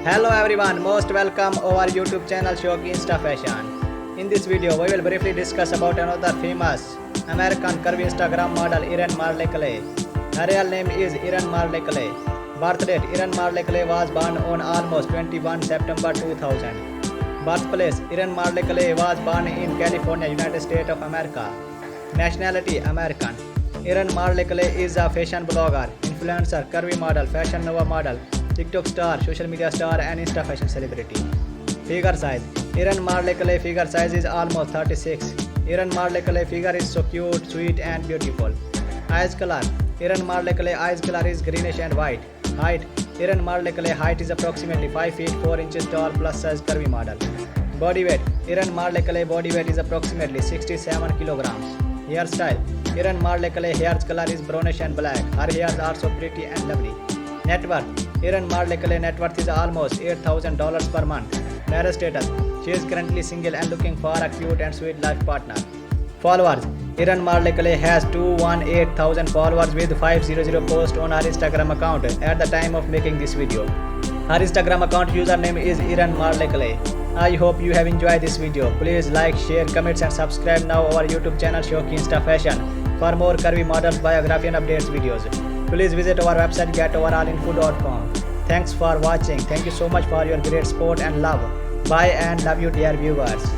Hello everyone, most welcome our YouTube channel Shoki Insta Fashion. In this video, we will briefly discuss about another famous American curvy Instagram model Erin Marley Kaly. Her real name is Erin Marley Kaly. Birth date: Erin Marley Kaly was born on almost 21 September 2000. Birthplace: Erin Marley Kaly was born in California, United States of America. Nationality: American. Erin Marley Kaly is a fashion blogger, influencer, curvy model, fashion nova model, TikTok star, social media star, and Insta fashion celebrity. Figure size: Erin Marley Kaly figure size is almost 36. Erin Marley Kaly figure is so cute, sweet, and beautiful. Eyes color: Erin Marley Kaly eyes color is greenish and white. Height: Erin Marley Kaly height is approximately 5 feet 4 inches tall, plus size curvy model. Body weight: Erin Marley Kaly body weight is approximately 67 kilograms. Hairstyle: Erin Marley Kaly hair color is brownish and black. Her hairs are so pretty and lovely. Net worth: Erin Marley Kaly net worth is almost $8,000 per month. Marriage status: she is currently single and looking for a cute and sweet life partner. Followers: Erin Marley Kaly has 218,000 followers with 500 posts on her Instagram account at the time of making this video. Her Instagram account username is Erin Marley Kaly. I hope you have enjoyed this video. Please like, share, comments, and subscribe now our YouTube channel Shoki Insta Fashion for more curvy models, biography, and updates videos. Please visit our website getoverallinfo.com. Thanks for watching. Thank you so much for your great support and love. Bye and love you dear viewers.